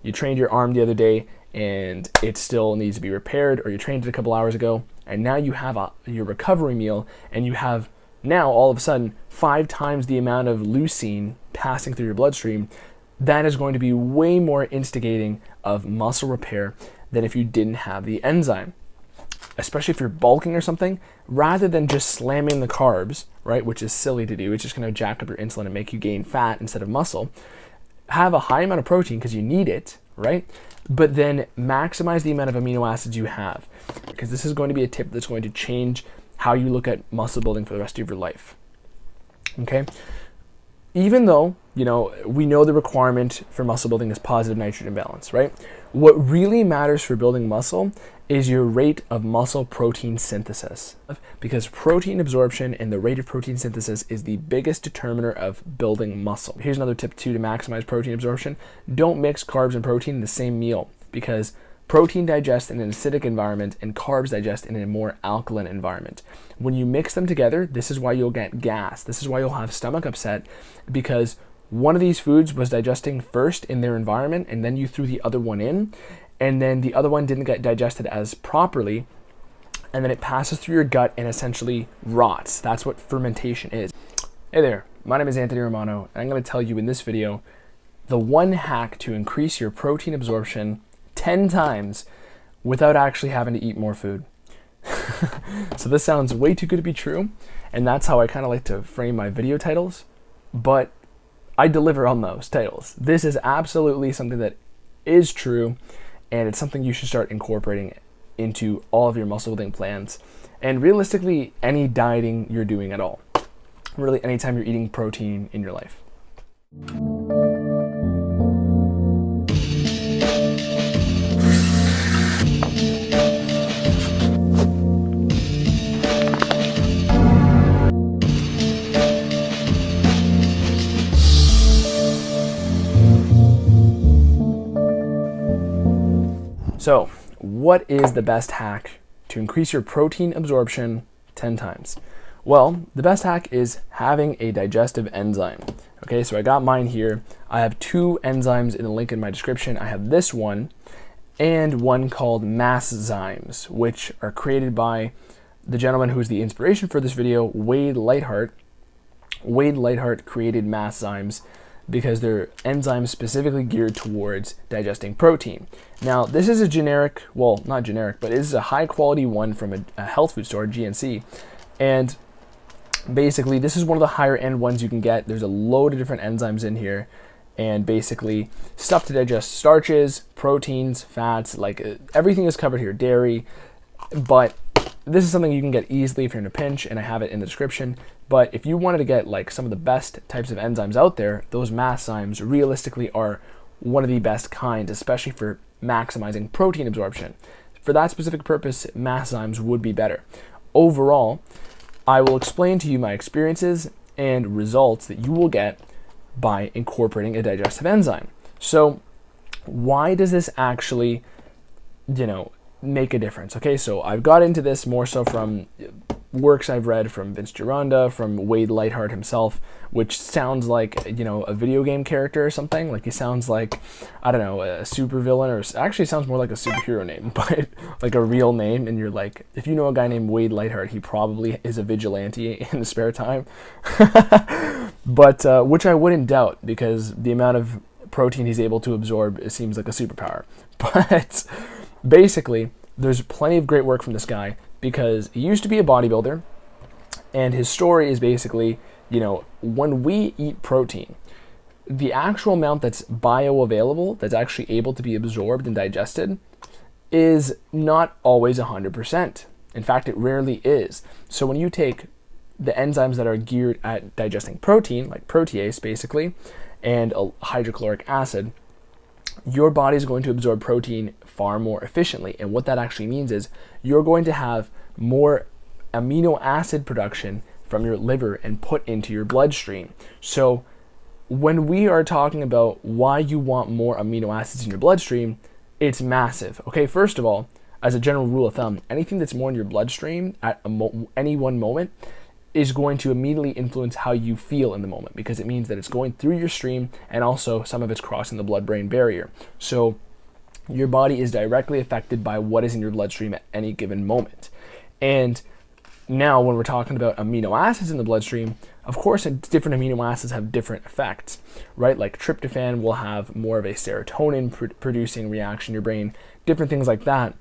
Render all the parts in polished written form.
you trained your arm the other day and it still needs to be repaired, or you trained it a couple hours ago, and now you have your recovery meal, and you have now all of a sudden 5 times the amount of leucine passing through your bloodstream. That is going to be way more instigating of muscle repair than if you didn't have the enzyme. Especially if you're bulking or something, rather than just slamming the carbs, right, which is silly to do, it's just going to jack up your insulin and make you gain fat instead of muscle. Have a high amount of protein because you need it, right? But then maximize the amount of amino acids you have, because this is going to be a tip that's going to change how you look at muscle building for the rest of your life. Okay? Even though, we know the requirement for muscle building is positive nitrogen balance, right? What really matters for building muscle is your rate of muscle protein synthesis, because protein absorption and the rate of protein synthesis is the biggest determiner of building muscle. Here's another tip too to maximize protein absorption. Don't mix carbs and protein in the same meal, because protein digests in an acidic environment and carbs digest in a more alkaline environment. When you mix them together, this is why you'll get gas. This is why you'll have stomach upset, because one of these foods was digesting first in their environment, and then you threw the other one in, and then the other one didn't get digested as properly, and then it passes through your gut and essentially rots. That's what fermentation is. Hey there, my name is Anthony Romano, and I'm going to tell you in this video the one hack to increase your protein absorption 10 times without actually having to eat more food. So this sounds way too good to be true, and that's how I kind of like to frame my video titles, but I deliver on those titles. This is absolutely something that is true, and it's something you should start incorporating into all of your muscle building plans, and realistically any dieting you're doing at all. Really, anytime you're eating protein in your life. So, what is the best hack to increase your protein absorption 10 times? Well, the best hack is having a digestive enzyme. Okay, so I got mine here. I have 2 enzymes in the link in my description. I have this one and one called Masszymes, which are created by the gentleman who is the inspiration for this video, Wade Lightheart. Wade Lightheart created Masszymes because they're enzymes specifically geared towards digesting protein. Now, this is a generic, well, not generic, but it is a high quality one from a health food store, GNC. And basically, this is one of the higher end ones you can get. There's a load of different enzymes in here, and basically stuff to digest starches, proteins, fats, like everything is covered here, dairy. But this is something you can get easily if you're in a pinch, and I have it in the description. But if you wanted to get like some of the best types of enzymes out there, those Masszymes realistically are one of the best kinds, especially for maximizing protein absorption. For that specific purpose, Masszymes would be better. Overall, I will explain to you my experiences and results that you will get by incorporating a digestive enzyme. So why does this actually, make a difference? Okay, so I've got into this more so from works I've read from Vince Gironda, from Wade Lightheart himself, which sounds like, a video game character or something. Like he sounds like, I don't know, a supervillain, or actually sounds more like a superhero name, but like a real name. And you're like, if you know a guy named Wade Lightheart, he probably is a vigilante in the spare time. But which I wouldn't doubt, because the amount of protein he's able to absorb, it seems like a superpower. But basically, there's plenty of great work from this guy, because he used to be a bodybuilder, and his story is basically, when we eat protein, the actual amount that's bioavailable, that's actually able to be absorbed and digested, is not always 100%. In fact, it rarely is. So when you take the enzymes that are geared at digesting protein, like protease basically, and a hydrochloric acid, your body is going to absorb protein far more efficiently. And what that actually means is you're going to have more amino acid production from your liver and put into your bloodstream. So when we are talking about why you want more amino acids in your bloodstream, it's massive. Okay, first of all, as a general rule of thumb, anything that's more in your bloodstream at any one moment is going to immediately influence how you feel in the moment, because it means that it's going through your stream and also some of it's crossing the blood-brain barrier. So your body is directly affected by what is in your bloodstream at any given moment. And now when we're talking about amino acids in the bloodstream, of course, different amino acids have different effects, right? Like tryptophan will have more of a serotonin producing reaction in your brain, different things like that.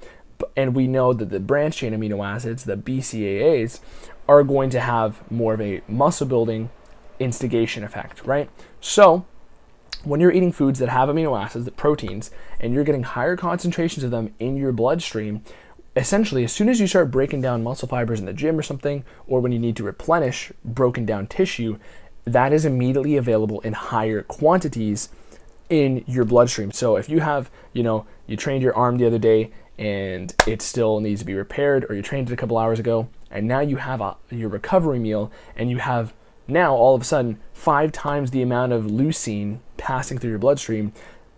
And we know that the branched chain amino acids, the BCAAs, are going to have more of a muscle building instigation effect, right? So when you're eating foods that have amino acids, the proteins, and you're getting higher concentrations of them in your bloodstream, essentially, as soon as you start breaking down muscle fibers in the gym or something, or when you need to replenish broken down tissue, that is immediately available in higher quantities in your bloodstream. So if you have, you trained your arm the other day and it still needs to be repaired, or you trained it a couple hours ago, and now you have your recovery meal, and you have now all of a sudden 5 times the amount of leucine passing through your bloodstream,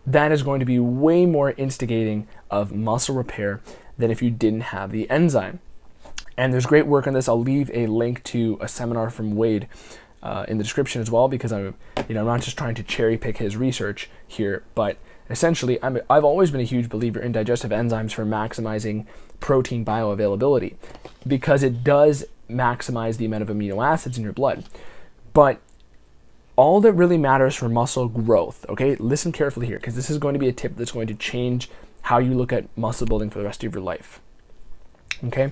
that is going to be way more instigating of muscle repair than if you didn't have the enzyme. And there's great work on this. I'll leave a link to a seminar from Wade in the description as well, because I'm not just trying to cherry pick his research here, but essentially I've always been a huge believer in digestive enzymes for maximizing protein bioavailability, because it does maximize the amount of amino acids in your blood. But all that really matters for muscle growth, okay, listen carefully here, because this is going to be a tip that's going to change how you look at muscle building for the rest of your life. Okay?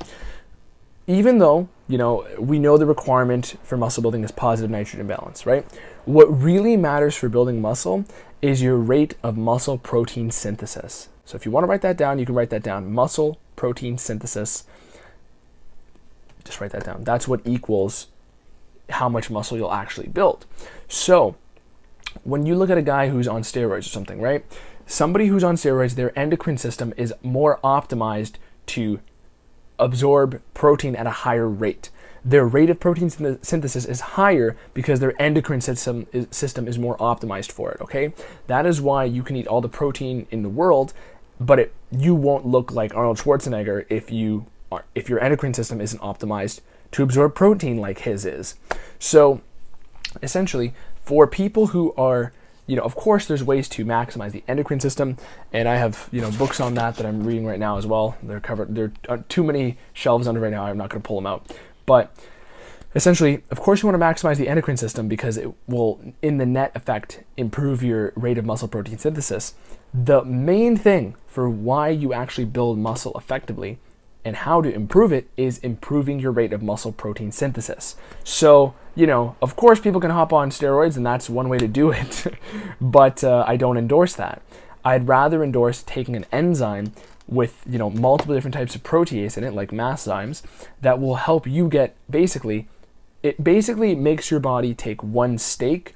Even though, we know the requirement for muscle building is positive nitrogen balance, right? What really matters for building muscle is your rate of muscle protein synthesis. So if you want to write that down, you can write that down. Muscle protein synthesis. Just write that down. That's what equals how much muscle you'll actually build. So when you look at a guy who's on steroids or something, right? Somebody who's on steroids, their endocrine system is more optimized to absorb protein at a higher rate. Their rate of protein synthesis is higher because their endocrine system is more optimized for it, okay? That is why you can eat all the protein in the world, but you won't look like Arnold Schwarzenegger if your endocrine system isn't optimized to absorb protein like his is. So essentially, for people who are, of course there's ways to maximize the endocrine system, and I have, books on that I'm reading right now as well. They're too many shelves under right now. I'm not going to pull them out. But essentially, of course you want to maximize the endocrine system because it will, in the net effect, improve your rate of muscle protein synthesis. The main thing for why you actually build muscle effectively and how to improve it is improving your rate of muscle protein synthesis. So, of course people can hop on steroids, and that's one way to do it, but I don't endorse that. I'd rather endorse taking an enzyme with, multiple different types of protease in it, like masszymes, that will help you get it basically makes your body take one steak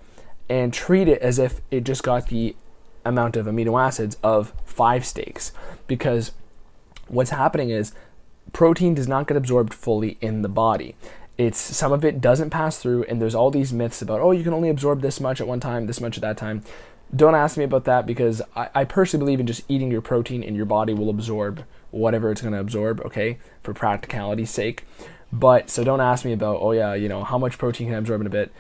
and treat it as if it just got the amount of amino acids of 5 steaks. Because what's happening is protein does not get absorbed fully in the body. Some of it doesn't pass through, and there's all these myths about, you can only absorb this much at one time, this much at that time. Don't ask me about that, because I personally believe in just eating your protein, and your body will absorb whatever it's going to absorb, okay, for practicality's sake. But so don't ask me about, how much protein can I absorb in a bit.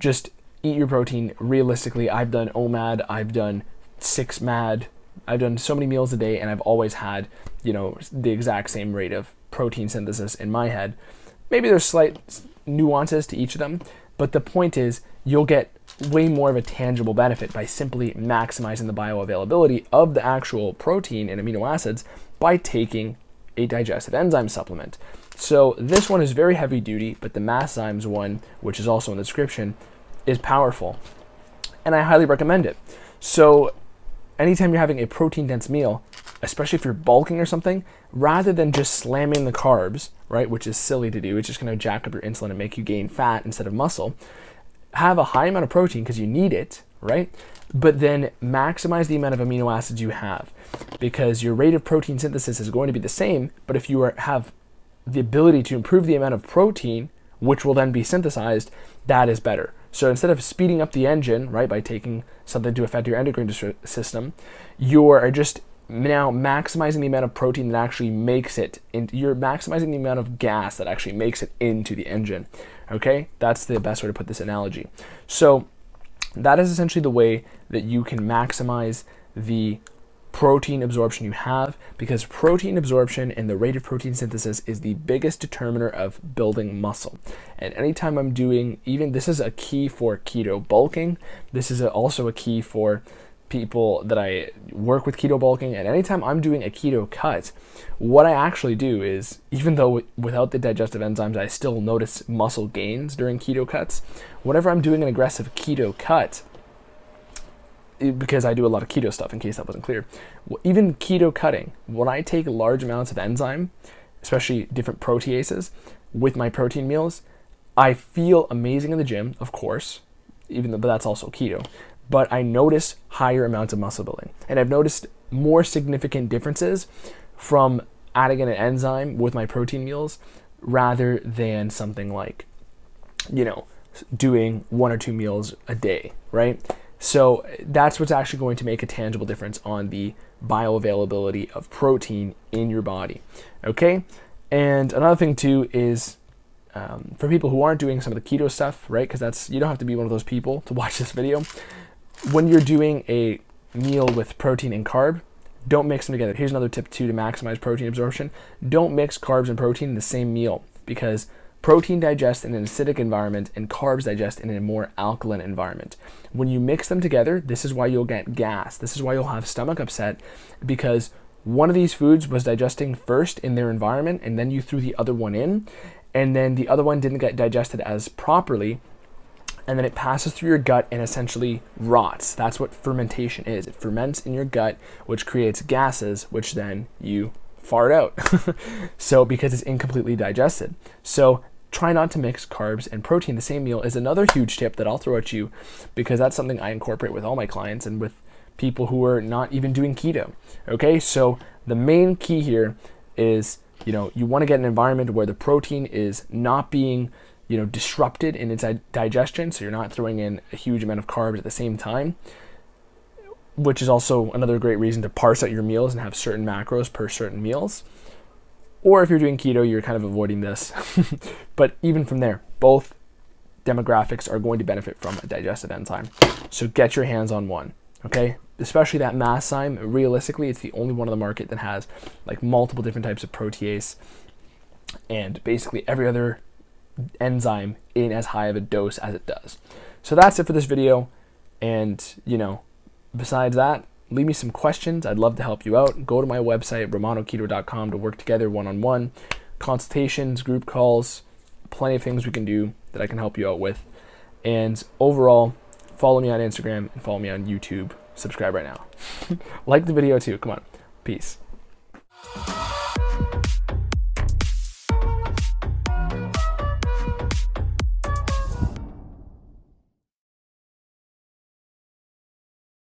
Just eat your protein realistically. I've done OMAD, I've done 6 MAD, I've done so many meals a day, and I've always had, the exact same rate of protein synthesis in my head. Maybe there's slight nuances to each of them, but the point is you'll get way more of a tangible benefit by simply maximizing the bioavailability of the actual protein and amino acids by taking a digestive enzyme supplement. So this one is very heavy duty, but the masszymes one, which is also in the description, is powerful, and I highly recommend it. So anytime you're having a protein dense meal, especially if you're bulking or something, rather than just slamming the carbs, right, which is silly to do, it's just going to jack up your insulin and make you gain fat instead of muscle, have a high amount of protein because you need it, right? But then maximize the amount of amino acids you have, because your rate of protein synthesis is going to be the same, but if you have the ability to improve the amount of protein, which will then be synthesized, that is better. So instead of speeding up the engine, right, by taking something to affect your endocrine system, you are just now maximizing the amount of protein that actually makes it, you're maximizing the amount of gas that actually makes it into the engine. Okay, that's the best way to put this analogy. So that is essentially the way that you can maximize the protein absorption you have, because protein absorption and the rate of protein synthesis is the biggest determiner of building muscle. And anytime I'm doing, even this is a key for keto bulking, this is also a key for people that I work with keto bulking, and anytime I'm doing a keto cut, what I actually do is, even though without the digestive enzymes I still notice muscle gains during keto cuts, whenever I'm doing an aggressive keto cut, because I do a lot of keto stuff in case that wasn't clear, even keto cutting, when I take large amounts of enzyme, especially different proteases with my protein meals, I feel amazing in the gym, of course, even though, but that's also keto. But I notice higher amounts of muscle building. And I've noticed more significant differences from adding in an enzyme with my protein meals rather than something like, doing 1 or 2 meals a day, right? So that's what's actually going to make a tangible difference on the bioavailability of protein in your body, okay? And another thing too is for people who aren't doing some of the keto stuff, right? Because you don't have to be one of those people to watch this video. When you're doing a meal with protein and carb, don't mix them together. Here's another tip too to maximize protein absorption. Don't mix carbs and protein in the same meal, because protein digests in an acidic environment and carbs digest in a more alkaline environment. When you mix them together, this is why you'll get gas. This is why you'll have stomach upset, because one of these foods was digesting first in their environment, and then you threw the other one in, and then the other one didn't get digested as properly, and then it passes through your gut and essentially rots. That's what fermentation is. It ferments in your gut, which creates gases, which then you fart out. So because it's incompletely digested. So try not to mix carbs and protein in the same meal is another huge tip that I'll throw at you, because that's something I incorporate with all my clients and with people who are not even doing keto. Okay, so the main key here is, you want to get an environment where the protein is not being disrupted in its digestion, so you're not throwing in a huge amount of carbs at the same time, which is also another great reason to parse out your meals and have certain macros per certain meals. Or if you're doing keto, you're kind of avoiding this. But even from there, both demographics are going to benefit from a digestive enzyme. So get your hands on one, okay? Especially that Masszyme. Realistically, it's the only one on the market that has like multiple different types of protease and basically every other enzyme in as high of a dose as it does. So that's it for this video. And, besides that, leave me some questions. I'd love to help you out. Go to my website, romanoketo.com, to work together one-on-one, consultations, group calls, plenty of things we can do that I can help you out with. And overall, follow me on Instagram and follow me on YouTube. Subscribe right now. Like the video too. Come on. Peace.